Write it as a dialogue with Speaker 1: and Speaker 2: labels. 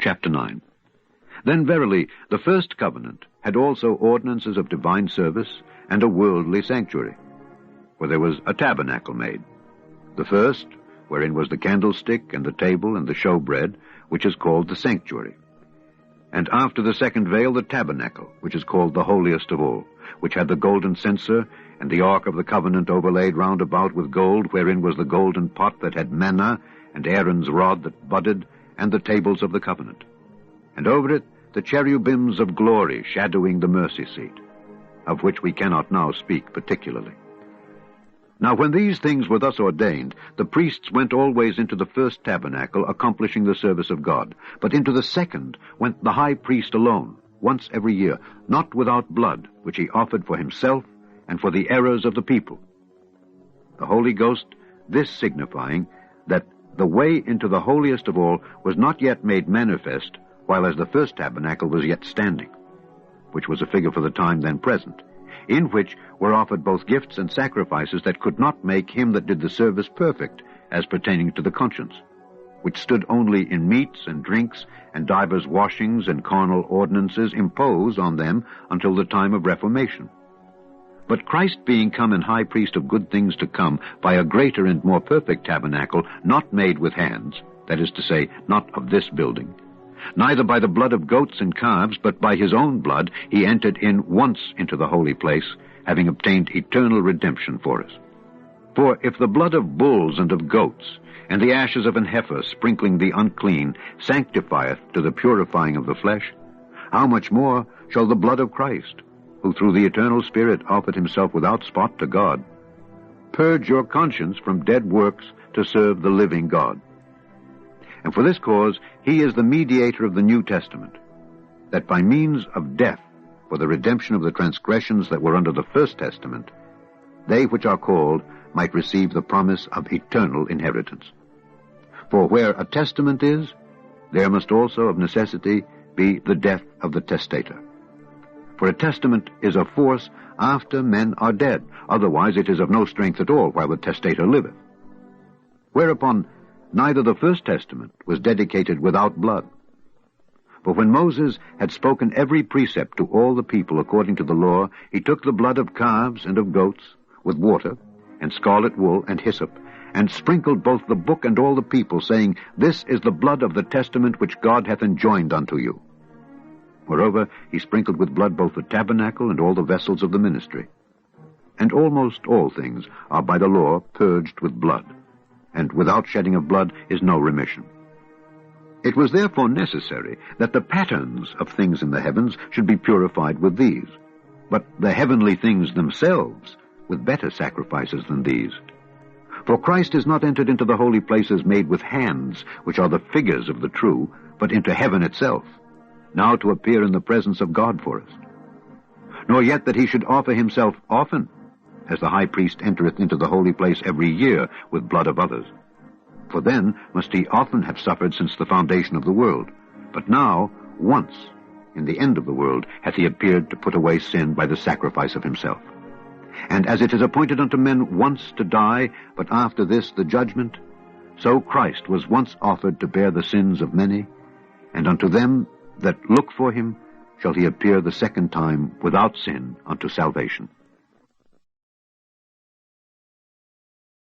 Speaker 1: chapter 9. Then verily the first covenant had also ordinances of divine service and a worldly sanctuary. For there was a tabernacle made, the first, wherein was the candlestick and the table and the showbread, which is called the sanctuary. And after the second veil the tabernacle, which is called the holiest of all, which had the golden censer, and the ark of the covenant overlaid round about with gold, wherein was the golden pot that had manna, and Aaron's rod that budded, and the tables of the covenant. And over it the cherubims of glory shadowing the mercy seat, of which we cannot now speak particularly. Now when these things were thus ordained, the priests went always into the first tabernacle, accomplishing the service of God. But into the second went the high priest alone, once every year, not without blood, which he offered for himself and for the errors of the people. The Holy Ghost, this signifying that the way into the holiest of all was not yet made manifest, while as the first tabernacle was yet standing, which was a figure for the time then present, in which were offered both gifts and sacrifices that could not make him that did the service perfect, as pertaining to the conscience, which stood only in meats and drinks, and divers washings and carnal ordinances imposed on them until the time of Reformation. But Christ being come and high priest of good things to come, by a greater and more perfect tabernacle, not made with hands, that is to say, not of this building, neither by the blood of goats and calves, but by his own blood he entered in once into the holy place, having obtained eternal redemption for us. For if the blood of bulls and of goats, and the ashes of an heifer sprinkling the unclean, sanctifieth to the purifying of the flesh, how much more shall the blood of Christ, who through the eternal Spirit offered himself without spot to God, purge your conscience from dead works to serve the living God? And for this cause he is the mediator of the New Testament, that by means of death, for the redemption of the transgressions that were under the first testament, they which are called might receive the promise of eternal inheritance. For where a testament is, there must also of necessity be the death of the testator. For a testament is of force after men are dead, otherwise it is of no strength at all while the testator liveth. Whereupon neither the first testament was dedicated without blood. For when Moses had spoken every precept to all the people according to the law, he took the blood of calves and of goats, with water, and scarlet wool, and hyssop, and sprinkled both the book and all the people, saying, This is the blood of the testament which God hath enjoined unto you. Moreover, he sprinkled with blood both the tabernacle and all the vessels of the ministry. And almost all things are by the law purged with blood, and without shedding of blood is no remission. It was therefore necessary that the patterns of things in the heavens should be purified with these, but the heavenly things themselves with better sacrifices than these. For Christ is not entered into the holy places made with hands, which are the figures of the true, but into heaven itself, now to appear in the presence of God for us. Nor yet that he should offer himself often, as the high priest entereth into the holy place every year with blood of others. For then must he often have suffered since the foundation of the world. But now, once, in the end of the world, hath he appeared to put away sin by the sacrifice of himself. And as it is appointed unto men once to die, but after this the judgment, so Christ was once offered to bear the sins of many, and unto them that look for him shall he appear the second time without sin unto salvation.